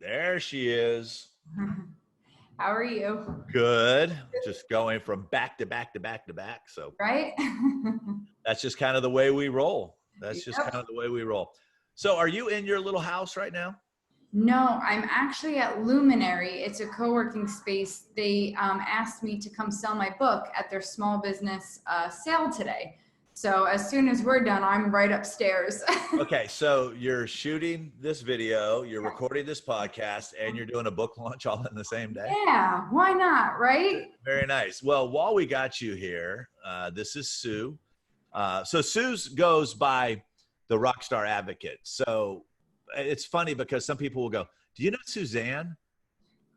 There she is. How are you? Good. Just going from back to back to back to back. So Right? that's just kind of the way we roll. That's just Yep. kind of the way we roll. So are you in your little house right now? No, I'm actually at Luminary. It's a co-working space. They asked me to come sell my book at their small business sale today. So as soon as we're done, I'm right upstairs. Okay, so you're shooting this video, you're recording this podcast, and you're doing a book launch all in the same day? Yeah, why not, right? Very nice. Well, while we got you here, this is Sue. So Sue's goes by the RockStar Advocate. So it's funny because some people will go, do you know Suzanne?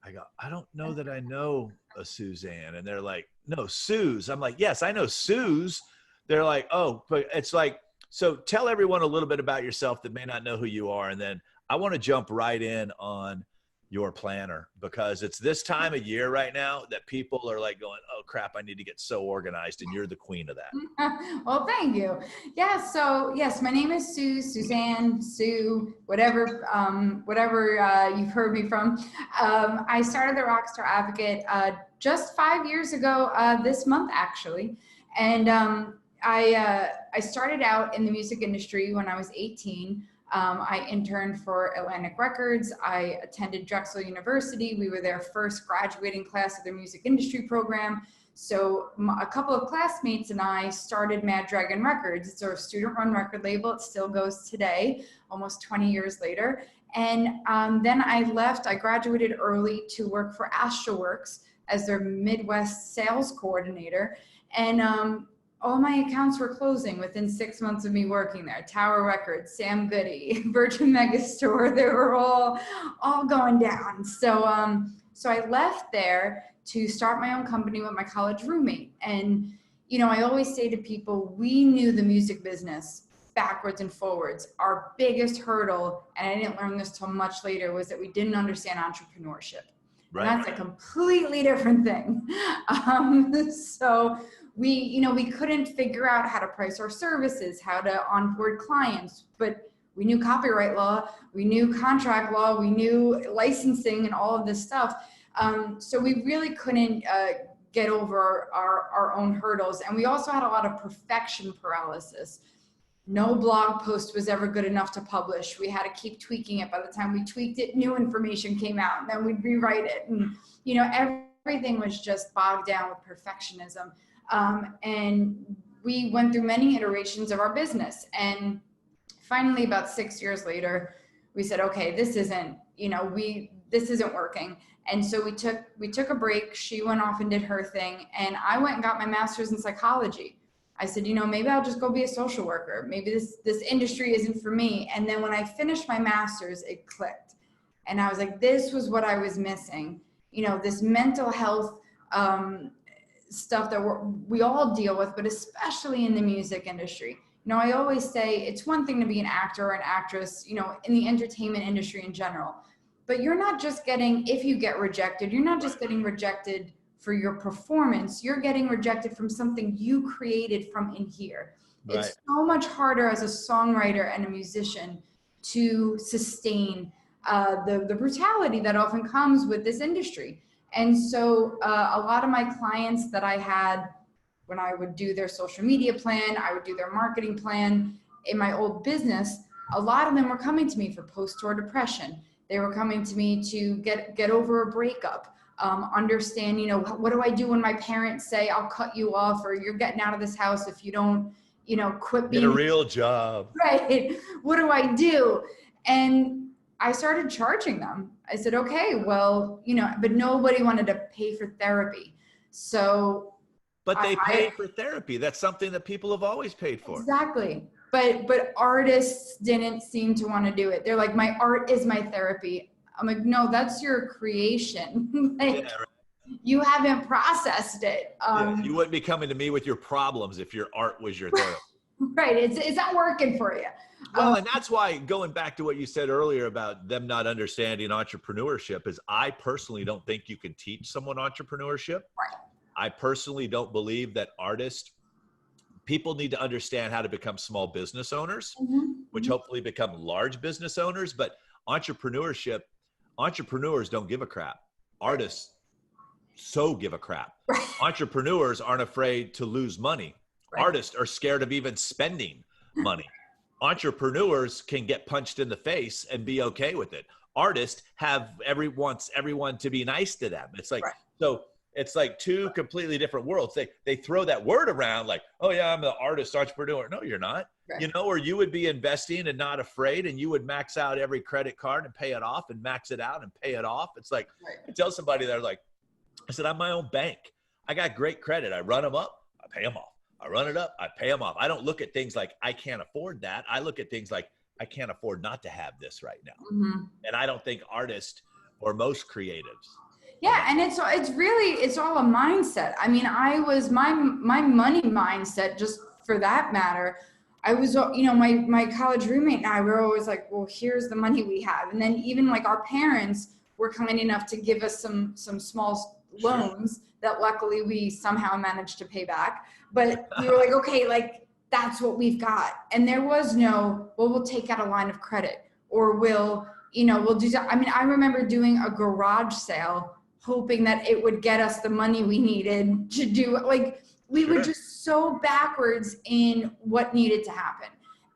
I go, I don't know that I know a Suzanne. And they're like, no, Suze. I'm like, yes, I know Suze. They're like, oh, but it's like, so tell everyone a little bit about yourself that may not know who you are. And then I want to jump right in on your planner, because it's this time of year right now that people are like going, oh crap, I need to get so organized. And you're the queen of that. Well, thank you. Yeah, so yes, my name is Sue, Suzanne, Sue, whatever you've heard me from. I started the RockStar Advocate just 5 years ago this month, actually. And I started out in the music industry when I was 18. I interned for Atlantic Records. I attended Drexel University. We were their first graduating class of their music industry program. So a couple of classmates and I started Mad Dragon Records. It's our student-run record label. It still goes today, almost 20 years later. And then I left. I graduated early to work for AstroWorks as their Midwest sales coordinator. And all my accounts were closing within 6 months of me working there. Tower Records, Sam Goody, Virgin Megastore, they were all going down. So so I left there to start my own company with my college roommate. And, you know, I always say to people, we knew the music business backwards and forwards. Our biggest hurdle, and I didn't learn this till much later, was that we didn't understand entrepreneurship. Right. And that's a completely different thing. So we couldn't figure out how to price our services, how to onboard clients, but we knew copyright law, we knew contract law, we knew licensing and all of this stuff. So we really couldn't get over our own hurdles. And we also had a lot of perfection paralysis. No blog post was ever good enough to publish. We had to keep tweaking it. By the time we tweaked it, new information came out, and then we'd rewrite it. And, you know, everything was just bogged down with perfectionism. And we went through many iterations of our business. And finally, about 6 years later, we said, okay, this isn't working. And so we took a break. She went off and did her thing. And I went and got my master's in psychology. I said, you know, maybe I'll just go be a social worker. Maybe this industry isn't for me. And then when I finished my master's, it clicked. And I was like, this was what I was missing. You know, this mental health stuff that we all deal with, but especially in the music industry. You know, I always say it's one thing to be an actor or an actress, you know, in the entertainment industry in general. But you're not just getting, if you get rejected, you're not just getting rejected for your performance, you're getting rejected from something you created from in here. Right. It's so much harder as a songwriter and a musician to sustain the brutality that often comes with this industry. And so a lot of my clients that I had, when I would do their social media plan, I would do their marketing plan in my old business, a lot of them were coming to me for post-tour depression. They were coming to me to get over a breakup. Understand, you know, what do I do when my parents say I'll cut you off, or you're getting out of this house if you don't, you know, quit being a real job. Right. What do I do? And I started charging them. I said, okay, well, you know, but nobody wanted to pay for therapy. So but they pay for therapy. That's something that people have always paid for. Exactly. But artists didn't seem to want to do it. They're like, my art is my therapy. I'm like, no, that's your creation. Like, yeah, right. You haven't processed it. You wouldn't be coming to me with your problems if your art was your therapy. Right. It's not working for you. Well, and that's why, going back to what you said earlier about them not understanding entrepreneurship, is I personally don't think you can teach someone entrepreneurship. Right. I personally don't believe that people need to understand how to become small business owners, which hopefully become large business owners. But entrepreneurship, Entrepreneurs don't give a crap. Artists so give a crap. Right. Entrepreneurs aren't afraid to lose money. Right. Artists are scared of even spending money. Entrepreneurs can get punched in the face and be okay with it. Artists wants everyone to be nice to them. It's like, so it's like two completely different worlds. They throw that word around like, oh yeah, I'm the artist entrepreneur. No, you're not. Right. You know, or you would be investing and not afraid, and you would max out every credit card and pay it off and max it out and pay it off. It's like, I tell somebody, they're like, I said, I'm my own bank. I got great credit. I run them up, I pay them off. I run it up, I pay them off. I don't look at things like I can't afford that. I look at things like I can't afford not to have this right now. Mm-hmm. And I don't think artists or most creatives. Yeah, and it's all a mindset. I mean, I was my money mindset, just for that matter. I was, you know, my college roommate and I were always like, well, here's the money we have. And then even like our parents were kind enough to give us some small loans that luckily we somehow managed to pay back. But we were like, okay, like that's what we've got. And there was no, well, we'll take out a line of credit, or we'll do that. I mean, I remember doing a garage sale, hoping that it would get us the money we needed to do, like, we were just so backwards in what needed to happen.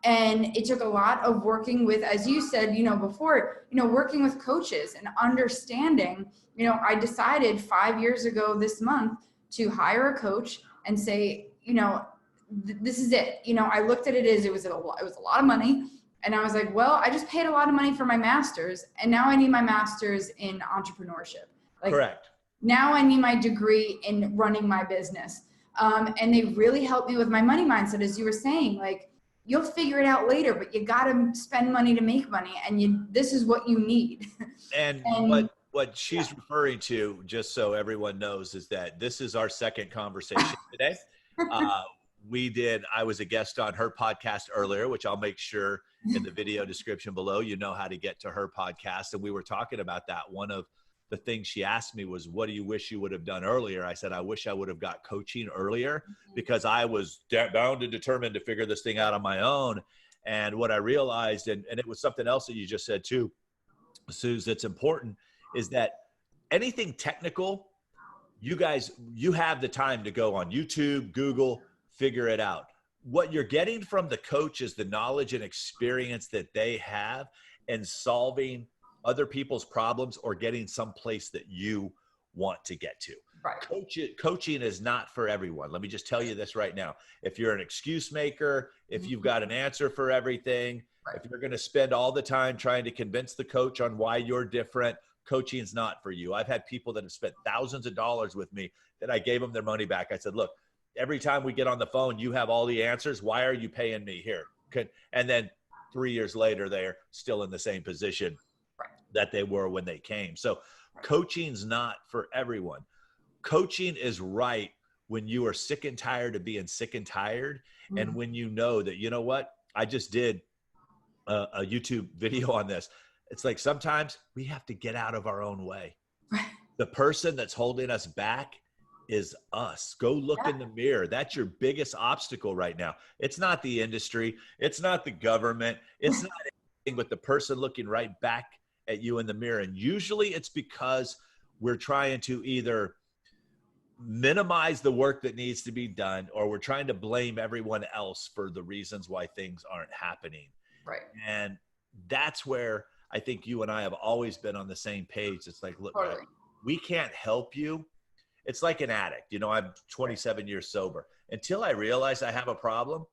And it took a lot of working with, as you said, you know, before, you know, working with coaches and understanding, you know, I decided 5 years ago this month to hire a coach and say, you know, this is it. You know, I looked at it as it was a lot of money. And I was like, well, I just paid a lot of money for my master's, and now I need my master's in entrepreneurship. Like, correct. Now I need my degree in running my business. And they really helped me with my money mindset, as you were saying, like, you'll figure it out later, but you got to spend money to make money, and this is what you need. And what she's referring to, just so everyone knows, is that this is our second conversation today. I was a guest on her podcast earlier, which I'll make sure in the video description below, you know how to get to her podcast. And we were talking about that. One of the things she asked me was, what do you wish you would have done earlier? I said, I wish I would have got coaching earlier, because I was bound and determined to figure this thing out on my own. And what I realized, and it was something else that you just said too, Suze, that's important, is that anything technical, you have the time to go on YouTube, Google, figure it out. What you're getting from the coach is the knowledge and experience that they have in solving other people's problems or getting someplace that you want to get to. Right. Coaching is not for everyone. Let me just tell you this right now. If you're an excuse maker, if you've got an answer for everything, if you're going to spend all the time trying to convince the coach on why you're different, coaching's not for you. I've had people that have spent thousands of dollars with me that I gave them their money back. I said, look, every time we get on the phone, you have all the answers. Why are you paying me here? And then 3 years later, they're still in the same position that they were when they came. So coaching's not for everyone. Coaching is right when you are sick and tired of being sick and tired. And when you know that, you know what, I just did a YouTube video on this. It's like, sometimes we have to get out of our own way. The person that's holding us back is us. Go look in the mirror. That's your biggest obstacle right now. It's not the industry. It's not the government. It's not anything but the person looking right back at you in the mirror. And usually it's because we're trying to either minimize the work that needs to be done, or we're trying to blame everyone else for the reasons why things aren't happening. Right. And that's where I think you and I have always been on the same page. It's like, look, we can't help you. It's like an addict. You know, I'm 27 years sober. Until I realized I have a problem,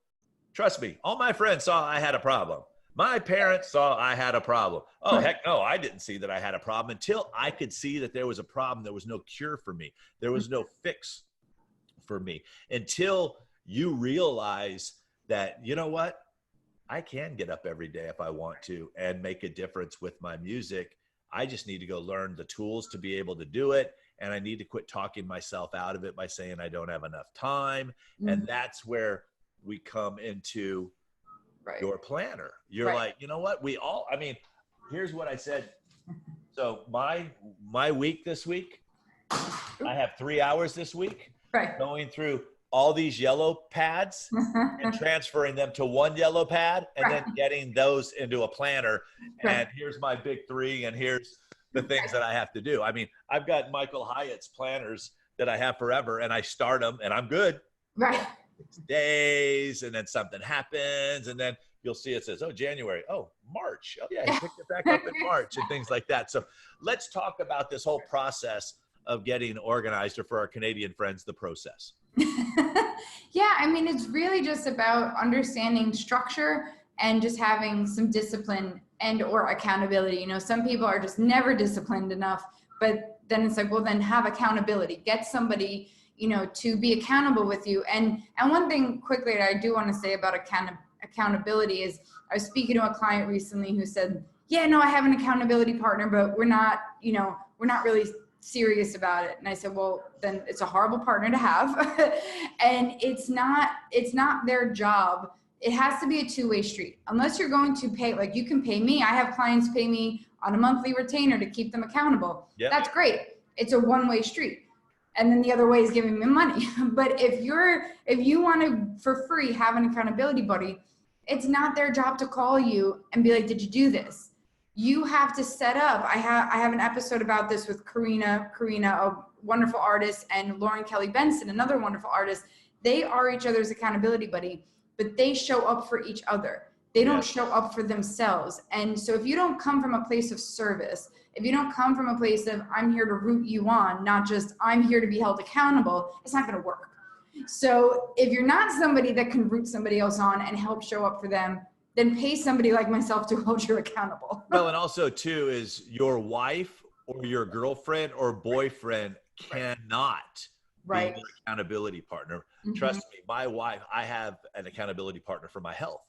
trust me, all my friends saw I had a problem. My parents saw I had a problem. Oh, heck no, I didn't see that I had a problem until I could see that there was a problem. There was no cure for me. There was no fix for me. Until you realize that, you know what? I can get up every day if I want to and make a difference with my music. I just need to go learn the tools to be able to do it. And I need to quit talking myself out of it by saying I don't have enough time. And that's where we come into your planner. You're like, you know what? Here's what I said. So my week this week, I have 3 hours this week going through all these yellow pads and transferring them to one yellow pad and then getting those into a planner. And here's my big three. And here's, the things that I have to do. I mean, I've got Michael Hyatt's planners that I have forever, and I start them and I'm good. Right. 6 days, and then something happens, and then you'll see it says, oh, January, oh, March. Oh, yeah, he picked it back up in March and things like that. So let's talk about this whole process of getting organized, or for our Canadian friends, the process. Yeah, I mean, it's really just about understanding structure and just having some discipline and or accountability. You know, some people are just never disciplined enough, but then it's like, well, then have accountability. Get somebody, you know, to be accountable with you. And one thing quickly that I do want to say about accountability is, I was speaking to a client recently who said, yeah, no, I have an accountability partner, but we're not really serious about it. And I said, well, then it's a horrible partner to have. And it's not their job. It has to be a two-way street. Unless you're going to pay, like you can pay me. I have clients pay me on a monthly retainer to keep them accountable. Yep. That's great. It's a one-way street. And then the other way is giving me money. But if you want to, for free, have an accountability buddy, it's not their job to call you and be like, did you do this? You have to set up. I have an episode about this with Karina, a wonderful artist, and Lauren Kelly Benson, another wonderful artist. They are each other's accountability buddy, but they show up for each other. They don't show up for themselves. And so if you don't come from a place of service, if you don't come from a place of I'm here to root you on, not just I'm here to be held accountable, it's not going to work. So if you're not somebody that can root somebody else on and help show up for them, then pay somebody like myself to hold you accountable. Well, and also too is your wife or your girlfriend or boyfriend cannot be an accountability partner. Mm-hmm. Trust me, my wife, I have an accountability partner for my health.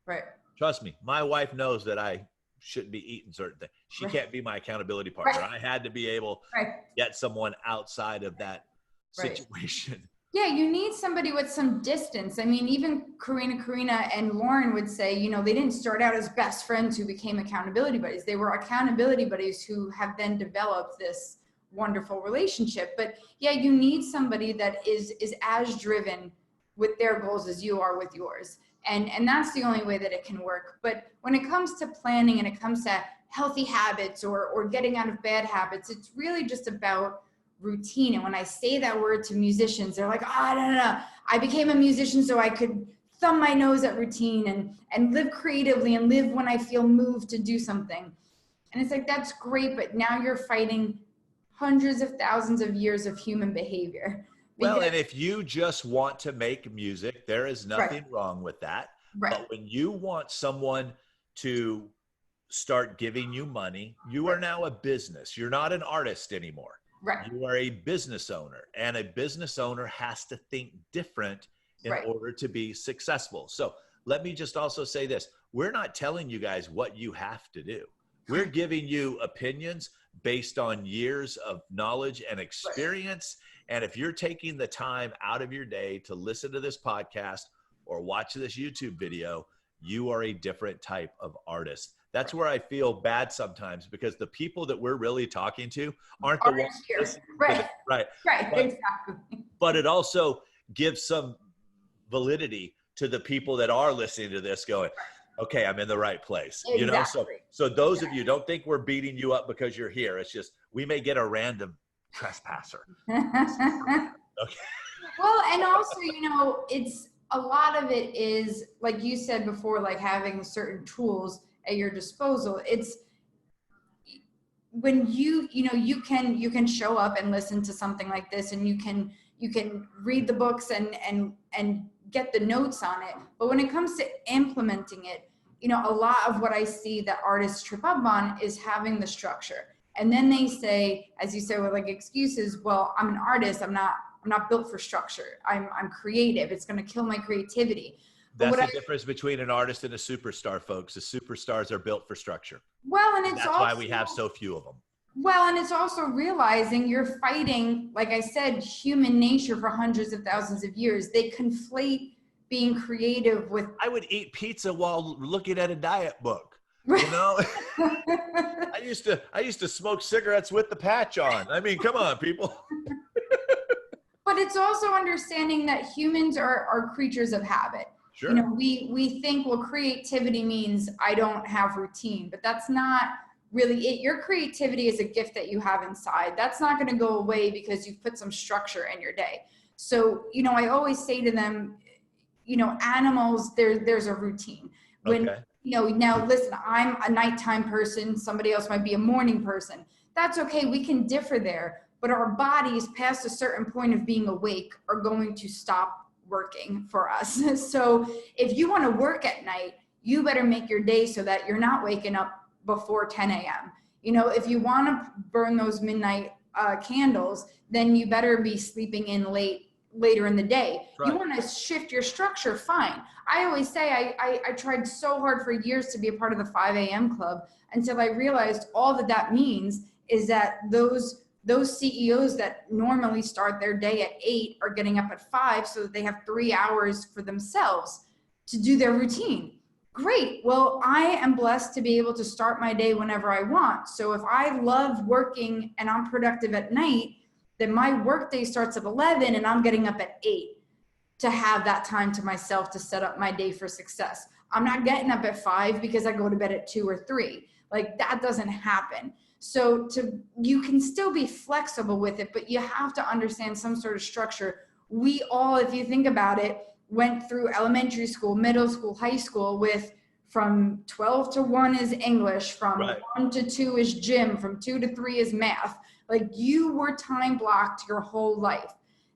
Right. Trust me, my wife knows that I shouldn't be eating certain things. She can't be my accountability partner. I had to be able to get someone outside of that situation. Yeah, you need somebody with some distance. I mean, even Karina and Lauren would say, you know, they didn't start out as best friends who became accountability buddies. They were accountability buddies who have then developed this wonderful relationship. But yeah, you need somebody that is as driven with their goals as you are with yours. And that's the only way that it can work. But when it comes to planning and it comes to healthy habits or getting out of bad habits, it's really just about routine. And when I say that word to musicians, they're like, no. I became a musician so I could thumb my nose at routine and live creatively and live when I feel moved to do something. And it's like, that's great, but now you're fighting hundreds of thousands of years of human behavior. Well, and if you just want to make music, there is nothing wrong with that. Right. But when you want someone to start giving you money, you are now a business. You're not an artist anymore. Right. You are a business owner, and a business owner has to think different in order to be successful. So let me just also say this. We're not telling you guys what you have to do. We're giving you opinions based on years of knowledge and experience. And if you're taking the time out of your day to listen to this podcast or watch this YouTube video, you are a different type of artist. That's where I feel bad sometimes, because the people that we're really talking to aren't the ones listening to this. Right. Exactly. But it also gives some validity to the people that are listening to this going, okay, I'm in the right place. Exactly. You know, so those of you, don't think we're beating you up because you're here. It's just, we may get a random trespasser. Okay. Well, and also, you know, it's a lot of it is, like you said before, like having certain tools at your disposal. It's when you can show up and listen to something like this, and you can read the books and get the notes on it. But when it comes to implementing it, you know, a lot of what I see that artists trip up on is having the structure. And then they say, as you say, with like excuses, well, I'm an artist. I'm not built for structure. I'm creative. It's going to kill my creativity. That's the difference between an artist and a superstar, folks. The superstars are built for structure. Well, and that's why we have so few of them. Well, and it's also realizing you're fighting, like I said, human nature for hundreds of thousands of years. They conflate being creative with... I would eat pizza while looking at a diet book. You know, I used to smoke cigarettes with the patch on. I mean, come on, people. But it's also understanding that humans are creatures of habit. Sure. You know, we think, well, creativity means I don't have routine, but that's not really it. Your creativity is a gift that you have inside. That's not going to go away because you've put some structure in your day. So, I always say to them, animals, there's a routine. When, Okay. Now listen, I'm a nighttime person. Somebody else might be a morning person. That's okay. We can differ there, but our bodies past a certain point of being awake are going to stop working for us. So if you want to work at night, you better make your day so that you're not waking up before 10 a.m. If you want to burn those midnight candles, then you better be sleeping in later in the day. Right. You want to shift your structure, fine. I always say I tried so hard for years to be a part of the 5 a.m. club until I realized all that means is that those CEOs that normally start their day at 8 are getting up at 5 so that they have 3 hours for themselves to do their routine. Great. Well, I am blessed to be able to start my day whenever I want. So if I love working and I'm productive at night, then my work day starts at 11 and I'm getting up at 8 to have that time to myself to set up my day for success. I'm not getting up at 5 because I go to bed at 2 or 3. Like that doesn't happen. So you can still be flexible with it, but you have to understand some sort of structure. We all, if you think about it, went through elementary school, middle school, high school with from 12 to 1 is English, from right. 1 to 2 is gym, from 2 to 3 is math. Like you were time blocked your whole life.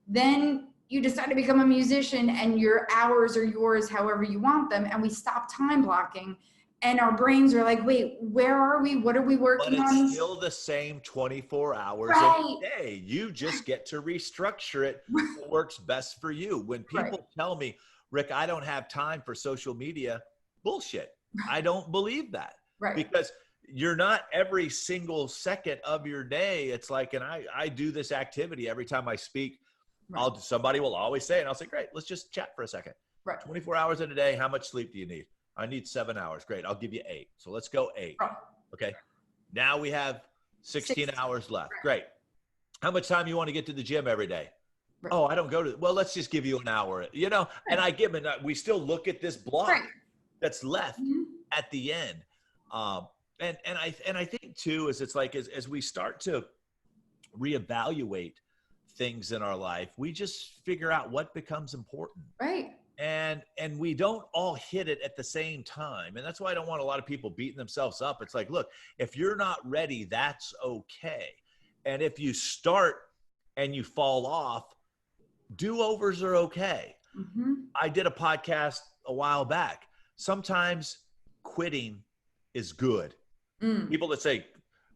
Then you decide to become a musician and your hours are yours however you want them. And we stop time blocking and our brains are like, wait, where are we? What are we working on? But it's still the same 24 hours right. a day. You just get to restructure it. What works best for you. When people right. tell me, Rick, I don't have time for social media, bullshit. I don't believe that. Right. Because you're not every single second of your day. It's like, and I do this activity every time I speak. Right. Somebody will always say, and I'll say, great, let's just chat for a second. Right. 24 hours in a day. How much sleep do you need? I need 7 hours. Great. I'll give you 8. So let's go 8. Right. Okay. Now we have 16 hours left. Right. Great. How much time you want to get to the gym every day? Right. Oh, I don't go to, well, let's just give you an hour, right. And I give it, we still look at this block right. that's left mm-hmm. at the end. And I think too, is it's like, as we start to reevaluate things in our life, we just figure out what becomes important. Right. And we don't all hit it at the same time. And that's why I don't want a lot of people beating themselves up. It's like, look, if you're not ready, that's okay. And if you start and you fall off, do-overs are okay. Mm-hmm. I did a podcast a while back. Sometimes quitting is good. People that say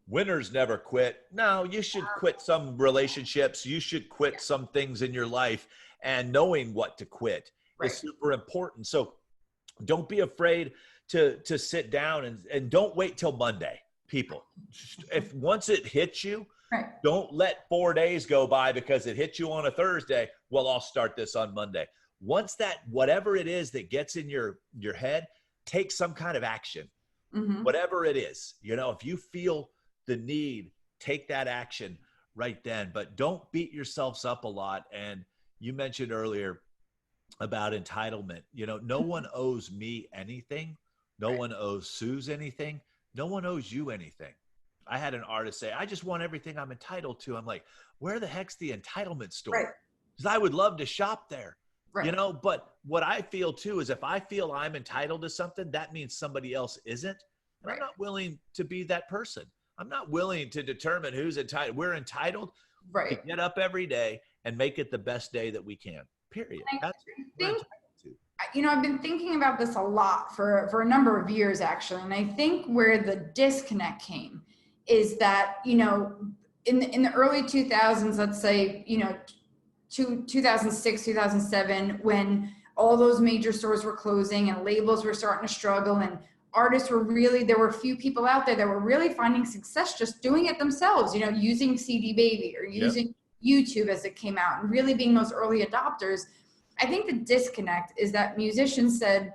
winners never quit. No, you should quit some relationships. You should quit some things in your life, and knowing what to quit right. is super important. So don't be afraid to sit down and don't wait till Monday. People, if once it hits you, right. don't let 4 days go by because it hit you on a Thursday. Well, I'll start this on Monday. Once that, whatever it is that gets in your head, take some kind of action. Mm-hmm. Whatever it is, if you feel the need, take that action right then, but don't beat yourselves up a lot. And you mentioned earlier about entitlement. No one owes me anything. No right. one owes Suze anything. No one owes you anything. I had an artist say, I just want everything I'm entitled to. I'm like, where the heck's the entitlement store? Because I would love to shop there. Right. But what I feel too is if I feel I'm entitled to something, that means somebody else isn't. And right. I'm not willing to be that person. I'm not willing to determine who's entitled. We're entitled right. to get up every day and make it the best day that we can, period. That's I've been thinking about this a lot for a number of years, actually. And I think where the disconnect came is that, in the early 2000s, let's say, 2006, 2007, when all those major stores were closing and labels were starting to struggle and artists there were a few people out there that were really finding success just doing it themselves, using CD Baby or using YouTube as it came out and really being those early adopters. I think the disconnect is that musicians said,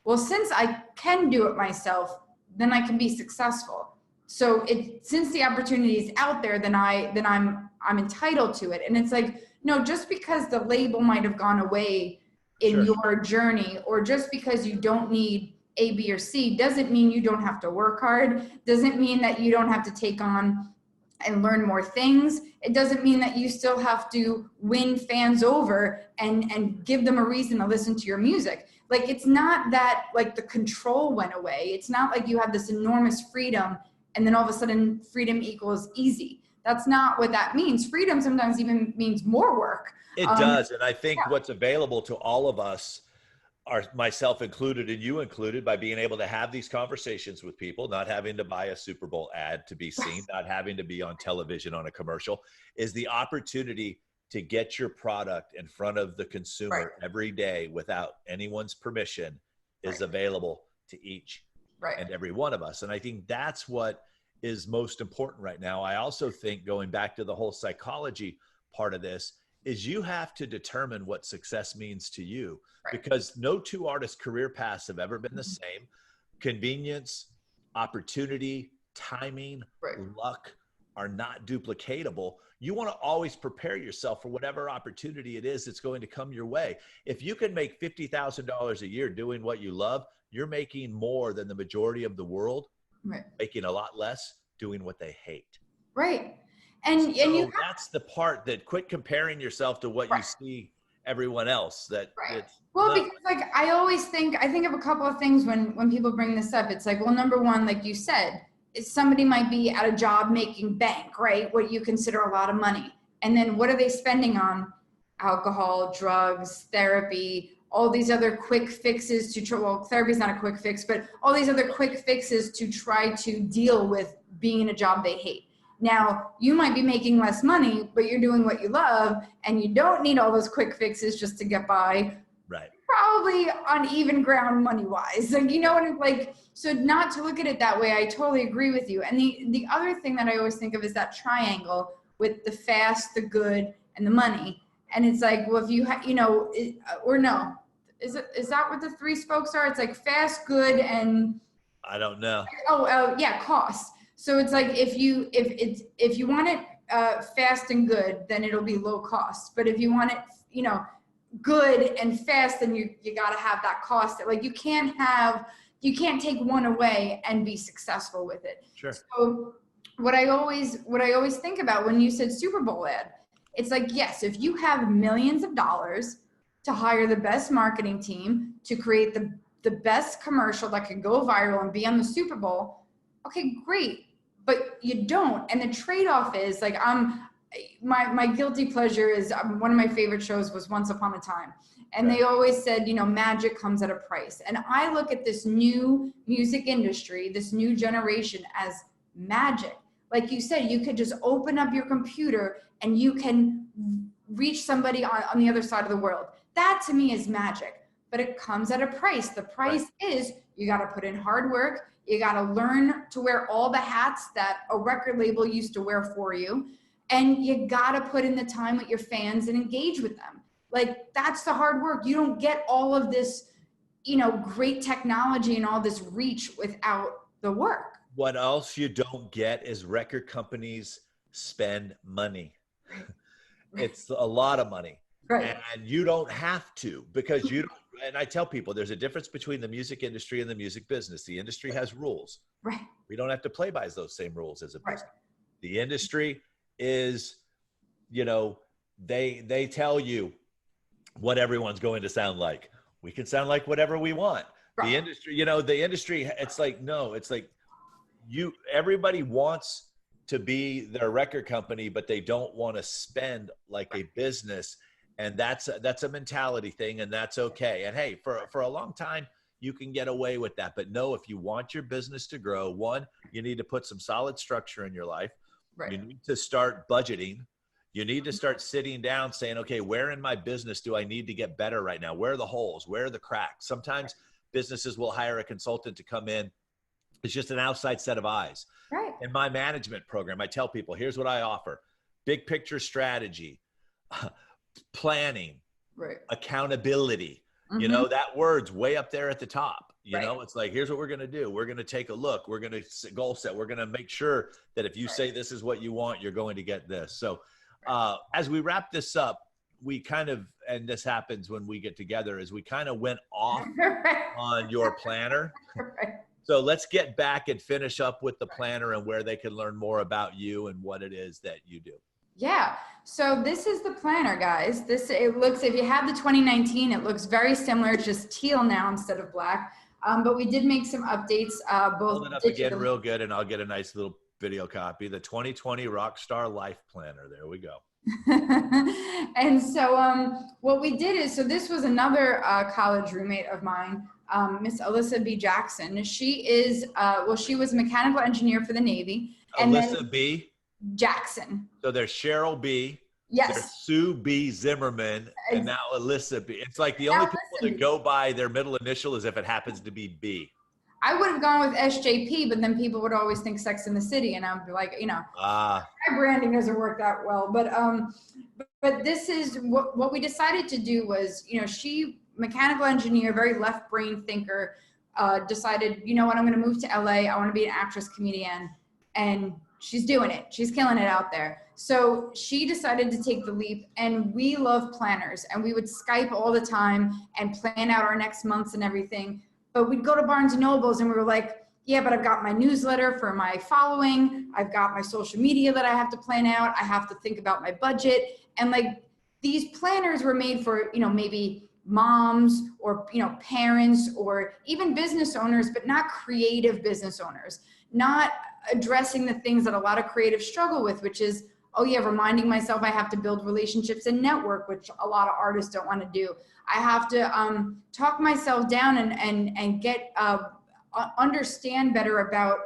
well, since I can do it myself, then I can be successful. So since the opportunity is out there, then I'm entitled to it. And it's like, no, just because the label might have gone away in sure. your journey, or just because you don't need A, B, or C doesn't mean you don't have to work hard, doesn't mean that you don't have to take on and learn more things. It doesn't mean that you still have to win fans over and give them a reason to listen to your music. Like, it's not that like the control went away. It's not like you have this enormous freedom and then all of a sudden freedom equals easy. That's not what that means. Freedom sometimes even means more work. It does. And I think what's available to all of us, are myself included and you included, by being able to have these conversations with people, not having to buy a Super Bowl ad to be seen, not having to be on television on a commercial, is the opportunity to get your product in front of the consumer every day without anyone's permission is available to each and every one of us. And I think that's what is most important right now. I also think, going back to the whole psychology part of this, is you have to determine what success means to you, because no two artists' career paths have ever been the same. Convenience, opportunity, timing, luck are not duplicatable. You want to always prepare yourself for whatever opportunity it is that's going to come your way. If you can make $50,000 a year doing what you love, you're making more than the majority of the world, making a lot less doing what they hate. And that's the part that, quit comparing yourself to what you see everyone else. Because like I think of a couple of things when people bring this up. It's like, well, number one, like you said, is somebody might be at a job making bank, right? What you consider a lot of money. And then what are they spending on? Alcohol, drugs, therapy, all these other quick fixes therapy is not a quick fix, but all these other quick fixes to try to deal with being in a job they hate. Now, you might be making less money, but you're doing what you love, and you don't need all those quick fixes just to get by. Probably on even ground money-wise. Like, you know what it's like? So not to look at it that way, I totally agree with you. And the other thing that I always think of is that triangle with the fast, the good, and the money. And it's like, well, if you is that what the three spokes are? It's like fast, good, and I don't know. Cost. So it's like if you want it fast and good, then it'll be low cost. But if you want it, good and fast, then you got to have that cost. Like you can't take one away and be successful with it. Sure. So what I always think about when you said Super Bowl ad, it's like, yes, if you have millions of dollars to hire the best marketing team to create the best commercial that can go viral and be on the Super Bowl, okay, great. But you don't. And the trade-off is like, my guilty pleasure is one of my favorite shows was Once Upon a Time. And they always said, magic comes at a price. And I look at this new music industry, this new generation, as magic. Like you said, you could just open up your computer and you can reach somebody on the other side of the world. That to me is magic, but it comes at a price. The price is you got to put in hard work. You got to learn to wear all the hats that a record label used to wear for you. And you got to put in the time with your fans and engage with them. Like, that's the hard work. You don't get all of this, great technology and all this reach without the work. What else you don't get is record companies spend money. It's a lot of money. And you don't have to, because you don't. And I tell people there's a difference between the music industry and the music business. The industry has rules. We don't have to play by those same rules as a business. The industry is, they tell you what everyone's going to sound like. We can sound like whatever we want. The industry, it's like, no, it's like everybody wants to be their record company, but they don't want to spend like a business. And that's a mentality thing, and that's okay. And hey, for a long time, you can get away with that. But no, if you want your business to grow, one, you need to put some solid structure in your life. You need to start budgeting. You need to start sitting down saying, okay, where in my business do I need to get better right now? Where are the holes? Where are the cracks? Sometimes businesses will hire a consultant to come in. It's just an outside set of eyes. In my management program, I tell people, here's what I offer: big picture strategy, planning, accountability. That word's way up there at the top. It's like, here's what we're going to do. We're going to take a look. We're going to goal set. We're going to make sure that if you say this is what you want, you're going to get this. So as we wrap this up, we kind of, and this happens when we get together, is we kind of went off on your planner. So let's get back and finish up with the planner and where they can learn more about you and what it is that you do. Yeah. So this is the planner, guys. It looks, if you have the 2019, it looks very similar. It's just teal now instead of black. But we did make some updates. Both hold it up again real good, and I'll get a nice little video copy. The 2020 Rockstar Life Planner. There we go. And so what we did is, so this was another college roommate of mine, Miss Alyssa B. Jackson. She is, she was a mechanical engineer for the Navy. And Alyssa B. Jackson. So there's Cheryl B. Yes. There's Sue B. Zimmerman, and now Alyssa B. It's like the only people that go by their middle initial is if it happens to be B. I would have gone with SJP, but then people would always think Sex in the City, and I'd be like, my branding doesn't work that well. But this is what we decided to do was, she, mechanical engineer, very left brain thinker, decided, I'm going to move to LA. I want to be an actress, comedian, and she's doing it. She's killing it out there. So she decided to take the leap, and we love planners, and we would Skype all the time and plan out our next months and everything. But we'd go to Barnes and Nobles and we were like, yeah, but I've got my newsletter for my following. I've got my social media that I have to plan out. I have to think about my budget. And like, these planners were made for, maybe moms or, parents or even business owners, but not creative business owners, not addressing the things that a lot of creatives struggle with, which is, reminding myself I have to build relationships and network, which a lot of artists don't want to do. I have to talk myself down and get understand better about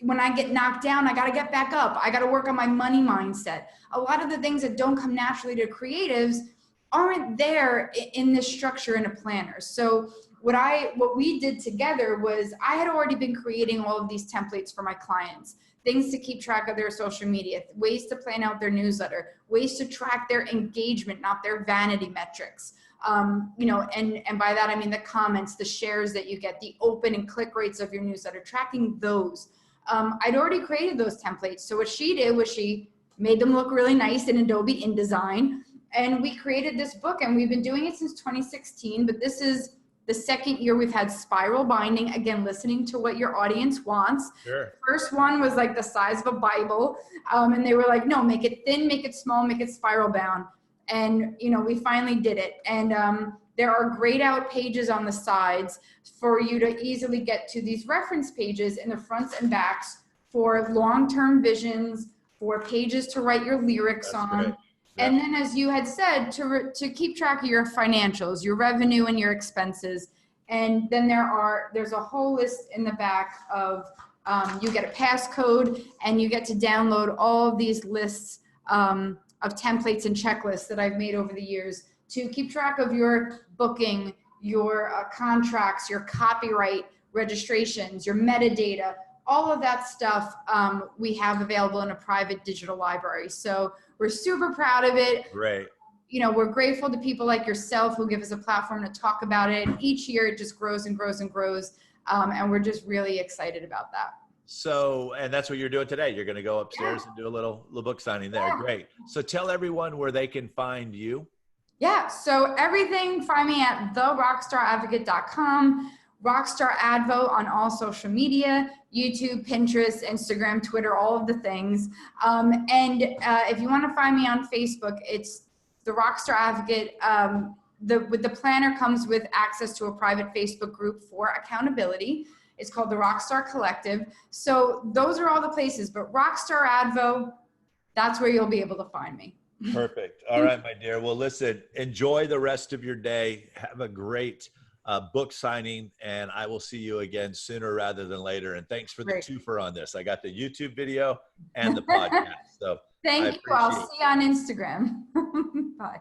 when I get knocked down, I got to get back up. I got to work on my money mindset. A lot of the things that don't come naturally to creatives aren't there in this structure in a planner. So what we did together was, I had already been creating all of these templates for my clients, things to keep track of their social media, ways to plan out their newsletter, ways to track their engagement, not their vanity metrics. And by that, I mean the comments, the shares that you get, the open and click rates of your newsletter, tracking those. I'd already created those templates. So what she did was she made them look really nice in Adobe InDesign. And we created this book, and we've been doing it since 2016, but this is the second year we've had spiral binding, again, listening to what your audience wants. Sure. First one was like the size of a Bible. And they were like, no, make it thin, make it small, make it spiral bound. And, we finally did it. And there are grayed out pages on the sides for you to easily get to these reference pages in the fronts and backs for long-term visions, for pages to write your lyrics on. Great. Yeah. And then, as you had said, to keep track of your financials, your revenue and your expenses. And then there's a whole list in the back of, you get a passcode, and you get to download all of these lists of templates and checklists that I've made over the years to keep track of your booking, your contracts, your copyright registrations, your metadata, all of that stuff we have available in a private digital library. So we're super proud of it. Great. We're grateful to people like yourself who give us a platform to talk about it. Each year it just grows and grows and grows. And we're just really excited about that. So, and that's what you're doing today. You're going to go upstairs and do a little book signing there. Yeah. Great. So tell everyone where they can find you. Yeah. So everything, find me at therockstaradvocate.com, Rockstar Advo on all social media, YouTube, Pinterest, Instagram, Twitter, all of the things. If you want to find me on Facebook, it's the Rockstar Advocate. The planner comes with access to a private Facebook group for accountability. It's called the Rockstar Collective. So those are all the places, but Rockstar Advo, that's where you'll be able to find me. Perfect. All right, my dear. Well, listen, enjoy the rest of your day. Have a great book signing, and I will see you again sooner rather than later. And thanks for the twofer on this. I got the YouTube video and the podcast. So thank you. I'll see you on Instagram. Bye.